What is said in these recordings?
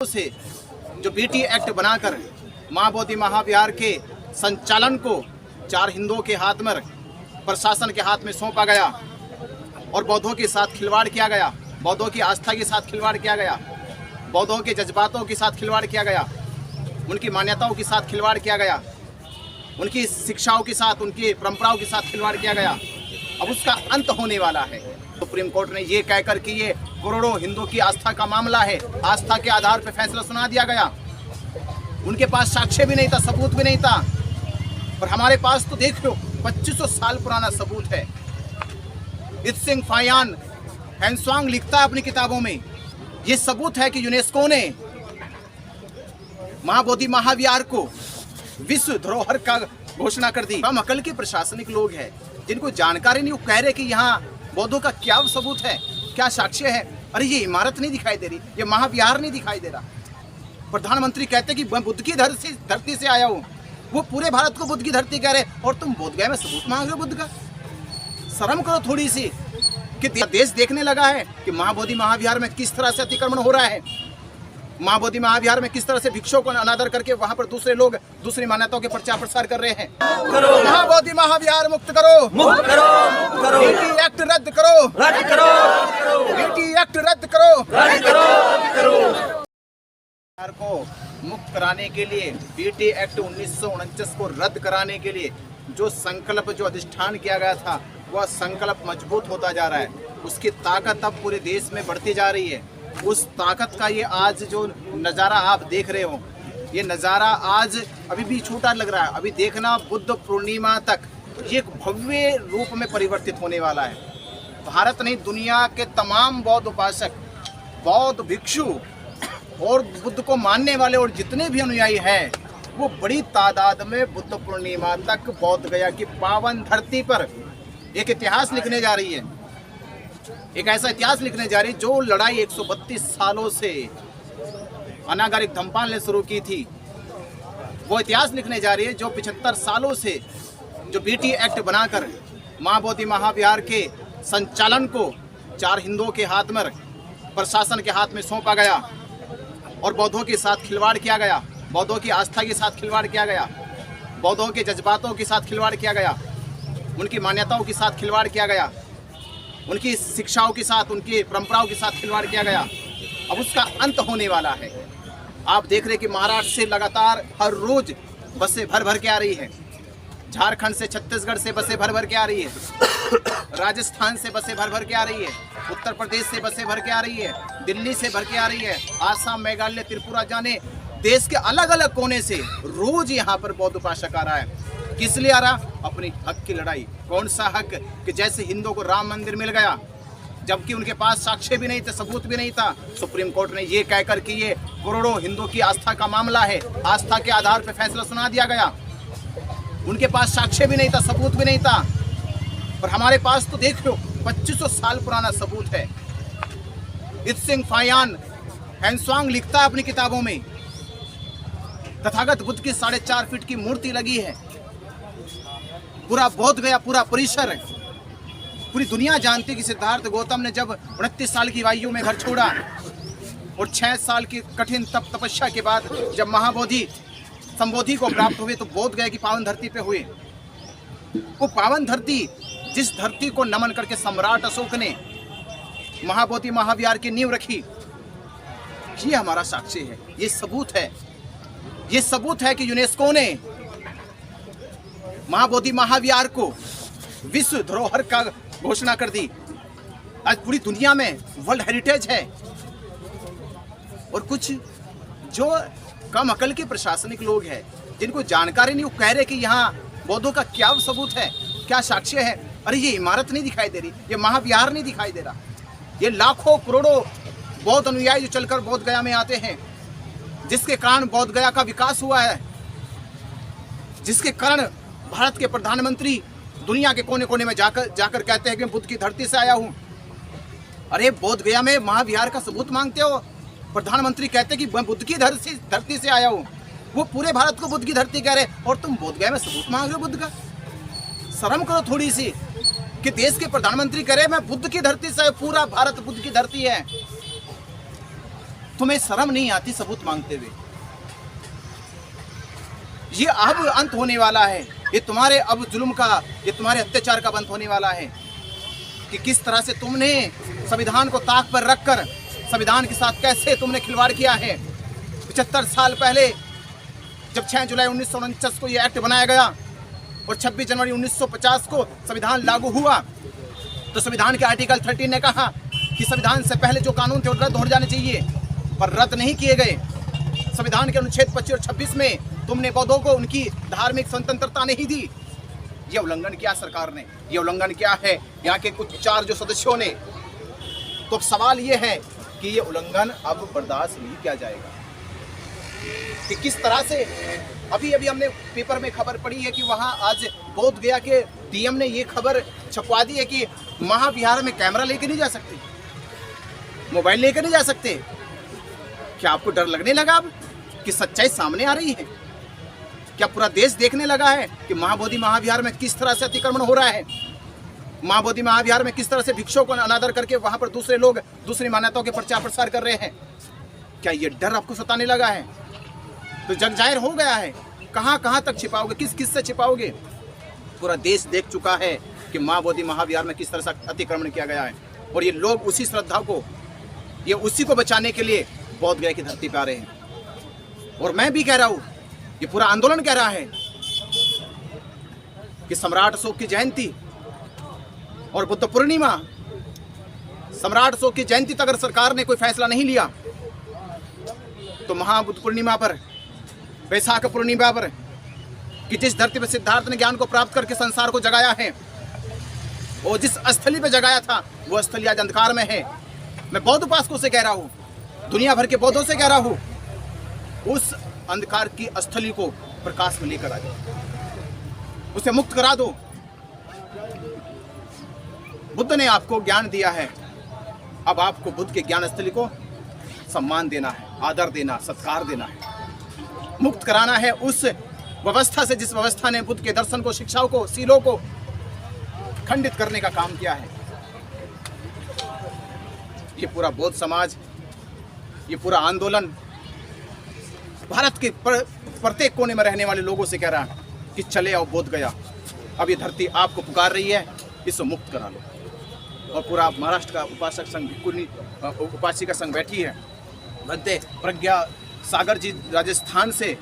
से जो BT act बनाकर मां बोधि महाविहार के संचालन को 4 हिंदुओं के हाथ में, प्रशासन के हाथ में सौंपा गया और बौद्धों के साथ खिलवाड़ किया गया, बौद्धों की आस्था के साथ खिलवाड़ किया गया, बौद्धों के जज्बातों के साथ खिलवाड़ किया गया, उनकी मान्यताओं के साथ खिलवाड़ किया गया, उनकी शिक्षाओं के साथ, उनकी परंपराओं के साथ खिलवाड़ किया गया। अब उसका अंत होने वाला है। सुप्रीम कोर्ट ने ये कहकर कि ये करोड़ों हिंदुओं की आस्था का मामला है, आस्था के आधार पर फैसला सुना दिया गया। उनके पास साक्ष्य भी नहीं था, सबूत भी नहीं था, पर हमारे पास तो देख लो 2500 साल पुराना सबूत है। इत्सिंग फायान हैंसवांग लिखता है अपनी किताबों में, ये सबूत है कि यूनेस्को ने महाबोधि महाविहार को विश्व धरोहर का घोषणा कर दी। हम अकल के प्रशासनिक लोग हैं जिनको जानकारी नहीं, वो कह रहे कि यहाँ बौद्धों का क्या सबूत है, क्या साक्ष्य है। अरे ये इमारत नहीं दिखाई दे रही, ये महाविहार नहीं दिखाई दे रहा। प्रधानमंत्री कहते कि मैं बुद्ध की धरती से आया हूँ, वो पूरे भारत को बुद्ध की धरती कह रहे, और तुम बोधगया में सबूत मांग रहे हो बुद्ध का। शर्म करो थोड़ी सी कि देश देखने लगा है कि महाबोधि महाविहार में किस तरह से अतिक्रमण हो रहा है, महाबोधि महाविहार में किस तरह से भिक्षुओं को अनादर करके वहां पर दूसरे लोग दूसरी मान्यताओं के प्रचार प्रसार कर रहे हैं। महाबोधि महाविहार मुक्त करो, मुक्त करो, मुक्त करो। बीटी एक्ट रद्द करो, रद्द करो। बीटी एक्ट रद्द करो, रद्द करो, रद्द करो। को मुक्त कराने के लिए, बीटी एक्ट 1949 को रद्द कराने के लिए जो संकल्प, जो अधिष्ठान किया गया था, वह संकल्प मजबूत होता जा रहा है। उसकी ताकत अब पूरे देश में बढ़ती जा रही है। उस ताकत का ये आज जो नज़ारा आप देख रहे हो, ये नज़ारा आज अभी भी छोटा लग रहा है। अभी देखना बुद्ध पूर्णिमा तक ये एक भव्य रूप में परिवर्तित होने वाला है। भारत नहीं, दुनिया के तमाम बौद्ध उपासक, बौद्ध भिक्षु और बुद्ध को मानने वाले और जितने भी अनुयायी हैं, वो बड़ी तादाद में बुद्ध पूर्णिमा तक बोध गया की पावन धरती पर एक इतिहास लिखने जा रही है। एक ऐसा इतिहास लिखने जा रही जो लड़ाई 132 सालों से अनागरिक धम्पाल ने शुरू की थी, वो इतिहास लिखने जा रही है जो 75 सालों से जो बीटी एक्ट बनाकर मां बोधि महाविहार के संचालन को 4 हिंदुओं के हाथ में, प्रशासन के हाथ में सौंपा गया और बौद्धों के साथ खिलवाड़ किया गया, बौद्धों की आस्था के साथ खिलवाड़ किया गया, बौद्धों के जज्बातों के साथ खिलवाड़ किया गया, उनकी मान्यताओं के साथ खिलवाड़ किया गया, उनकी शिक्षाओं के साथ, उनकी परंपराओं के साथ खिलवाड़ किया गया। अब उसका अंत होने वाला है। आप देख रहे कि महाराष्ट्र से लगातार हर रोज बसें भर भर के आ रही है, झारखंड से, छत्तीसगढ़ से बसें भर भर के आ रही है, राजस्थान से बसें भर भर के आ रही है, उत्तर प्रदेश से बसें भर के आ रही है, दिल्ली से भर के आ रही है, आसाम, मेघालय, त्रिपुरा, जाने देश के अलग अलग कोने से रोज यहाँ पर बौद्ध उपासक आ रहा है। किस लिए आ रहा? अपनी हक की लड़ाई। कौन सा हक? कि जैसे हिंदुओं को राम मंदिर मिल गया, जबकि उनके पास साक्ष्य भी नहीं थे, सबूत भी नहीं था। सुप्रीम कोर्ट ने ये कहकर कि ये करोड़ों हिंदुओं की आस्था का मामला है, आस्था के आधार पर फैसला सुना दिया गया। उनके पास साक्ष्य भी नहीं था, सबूत भी नहीं था, पर हमारे पास तो देख लो 2500 साल पुराना सबूत है। इत्सिंग फायान हैंसवांग लिखता है अपनी किताबों में, तथागत बुद्ध की 4.5 फीट की मूर्ति लगी है। पूरा बोध गया, पूरा परिसर, पूरी दुनिया जानती कि सिद्धार्थ गौतम ने जब 29 साल की आयु में घर छोड़ा और 6 साल की कठिन तपस्या के बाद जब महाबोधि संबोधि को प्राप्त हुए, तो बोध गया की पावन धरती पे हुए। वो पावन धरती, जिस धरती को नमन करके सम्राट अशोक ने महाबोधि महाविहार की नींव रखी, ये हमारा साक्ष्य है, ये सबूत है। ये सबूत है कि यूनेस्को ने महाबोधि महाविहार को विश्व धरोहर का घोषणा कर दी। आज पूरी दुनिया में वर्ल्ड हेरिटेज है। और कुछ जो कम अकल के प्रशासनिक लोग हैं जिनको जानकारी नहीं, वो कह रहे कि यहाँ बौद्धों का क्या सबूत है, क्या साक्ष्य है। अरे ये इमारत नहीं दिखाई दे रही, ये महाविहार नहीं दिखाई दे रहा। ये लाखों करोड़ों बौद्ध अनुयायी जो चलकर बोध गया में आते हैं, जिसके कारण बोध गया का विकास हुआ है, जिसके कारण भारत के प्रधानमंत्री दुनिया के कोने कोने में जाकर कहते हैं कि मैं बुद्ध की धरती से आया हूं। अरे बोध गया में महाविहार का सबूत मांगते हो? प्रधानमंत्री कहते हैं कि मैं बुद्ध की धरती से आया हूं, वो पूरे भारत को बुद्ध की धरती कह रहे, और तुम बोध गया में सबूत मांग रहे हो बुद्ध का। शर्म करो थोड़ी सी कि देश के प्रधानमंत्री कह रहे मैं बुद्ध की धरती से, पूरा भारत बुद्ध की धरती है। तुम्हें शर्म नहीं आती सबूत मांगते हुए? ये अब अंत होने वाला है, ये तुम्हारे अब जुल्म का, ये तुम्हारे अत्याचार का अंत होने वाला है कि किस तरह से तुमने संविधान को ताक पर रखकर संविधान के साथ कैसे तुमने खिलवाड़ किया है। 75 साल पहले जब 6 जुलाई 1949 को ये एक्ट बनाया गया और 26 जनवरी 1950 को संविधान लागू हुआ, तो संविधान के आर्टिकल 13 ने कहा कि संविधान से पहले जो कानून थे वो रद्द हो जाने चाहिए, पर रद्द नहीं किए गए। संविधान के अनुच्छेद 25 और 26 में तुमने बौद्धों को उनकी धार्मिक स्वतंत्रता नहीं दी। ये उल्लंघन किया सरकार ने, ये उल्लंघन किया है यहाँ के कुछ 4 जो सदस्यों ने। तो अब सवाल ये है कि ये उल्लंघन अब बर्दाश्त नहीं किया जाएगा कि किस तरह से। अभी अभी हमने पेपर में खबर पड़ी है कि वहाँ आज बोध गया के डीएम ने ये खबर छपवा दी है कि महाविहार में कैमरा लेके नहीं जा सकते, मोबाइल लेकर नहीं जा सकते। क्या आपको डर लगने लगा अब कि सच्चाई सामने आ रही है? क्या पूरा देश देखने लगा है कि महाबोधि महाविहार में किस तरह से अतिक्रमण हो रहा है? महाबोधि महाविहार में किस तरह से भिक्षुओं को अनादर करके वहां पर दूसरे लोग दूसरी मान्यताओं के प्रचार प्रसार कर रहे हैं? क्या ये डर आपको सताने लगा है? तो जग जाहिर हो गया है। कहां कहां तक छिपाओगे, किस किस से छिपाओगे? पूरा देश देख चुका है कि महाबोधि महाविहार में किस तरह से अतिक्रमण किया गया है, और ये लोग उसी श्रद्धा को, ये उसी को बचाने के लिए बोध गया की धरती पे आ रहे हैं। और मैं भी कह रहा हूँ, ये पूरा आंदोलन कह रहा है कि सम्राट अशोक की जयंती और बुद्ध पूर्णिमा, सम्राट अशोक की जयंती तक अगर सरकार ने कोई फैसला नहीं लिया तो महाबुद्ध पूर्णिमा पर, वैशाख पूर्णिमा पर, कि जिस धरती पर सिद्धार्थ ने ज्ञान को प्राप्त करके संसार को जगाया है, और जिस स्थली पे जगाया था वो स्थली आज अंधकार में है। मैं बौद्ध उपासकों से कह रहा हूँ, दुनिया भर के बौद्धों से कह रहा हूँ, उस अंधकार की स्थली को प्रकाश में लेकर आ जाओ, उसे मुक्त करा दो। बुद्ध ने आपको ज्ञान दिया है, अब आपको बुद्ध के ज्ञान स्थली को सम्मान देना है, आदर देना, सत्कार देना है, मुक्त कराना है उस व्यवस्था से जिस व्यवस्था ने बुद्ध के दर्शन को, शिक्षाओं को, सीलों को खंडित करने का काम किया है। ये पूरा बौद्ध समाज, ये पूरा आंदोलन भारत के प्रत्येक कोने में रहने वाले लोगों से कह रहा है कि चले आओ बोध गया, अब ये धरती आपको पुकार रही है, इसको मुक्त करा लो। और पूरा महाराष्ट्र का उपासक संघ, उपासिका संघ बैठी है, बनते प्रज्ञा सागर जी राजस्थान से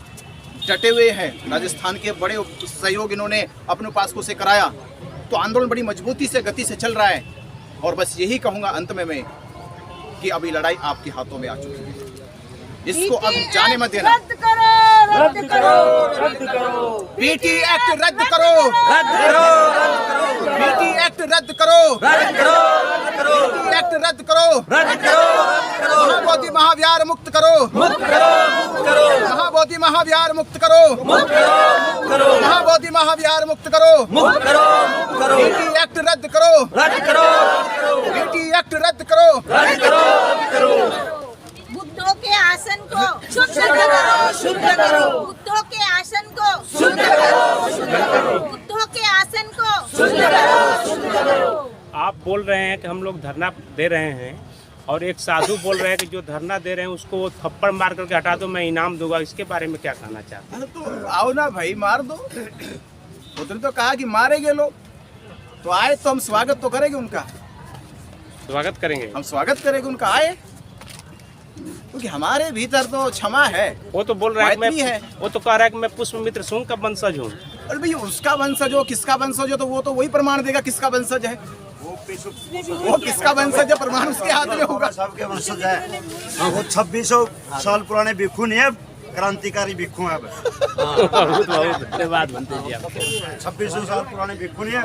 डटे हुए हैं, राजस्थान के बड़े सहयोग इन्होंने अपने उपासकों से कराया। तो आंदोलन बड़ी मजबूती से, गति से चल रहा है। और बस यही कहूँगा अंत में मैं कि अभी लड़ाई आपके हाथों में आ चुकी है, इसको अब जाने मत देना। रद्द करो, रद्द करो, रद्द करो। बीटी एक्ट रद्द करो, रद्द करो, रद्द करो। बीटी एक्ट रद्द करो, रद्द करो, रद्द करो। बीटी एक्ट रद्द करो, रद्द करो, रद्द करो। महाबोधि महाविहार मुक्त करो, मुक्त करो, मुक्त करो। महाबोधि महाविहार मुक्त करो, मुक्त करो, मुक्त करो। महाबोधि महाविहार मुक्त करो, मुक्त करो, मुक्त करो। बीटी एक्ट रद्द करो, रद्द करो, रद्द करो। बीटी एक्ट रद्द करो, रद्द करो, रद्द करो। बुद्धों के आसन को शुद्ध करो, शुद्ध करो। बुद्धों के आसन को शुद्ध करो, शुद्ध करो। बुद्धों के आसन को शुद्ध करो, शुद्ध करो। आप बोल रहे हैं कि हम लोग धरना दे रहे हैं, और एक साधु बोल रहे हैं कि जो धरना दे रहे हैं उसको वो थप्पड़ मार करके हटा दो, मैं इनाम दूंगा। इसके बारे में क्या कहना चाहते हैं? तो आओ ना भाई, मार दो। उधर तो कहा कि मारेंगे लोग, तो आए तो हम स्वागत तो करेंगे उनका, स्वागत करेंगे। हम स्वागत करेंगे उनका, आए, क्योंकि हमारे भीतर तो क्षमा है। वो तो बोल रहा है, मैत्री है। वो तो कह रहा है कि मैं पुष्पमित्र सिंह का वंशज हूँ। अरे भाई, उसका वंशज हो, किसका वंशज हो, तो वो तो वही प्रमाण देगा किसका वंशज है। वो किसका वंशज है, प्रमाण उसके हाथ में होगा। सबके वंशज है। वो 2600 साल पुराने भिक्षु नहीं है, क्रांतिकारी भिक्षु है। बहुत धन्यवाद बनते जी आपको। 2600 साल पुराने भिक्षु नहीं है।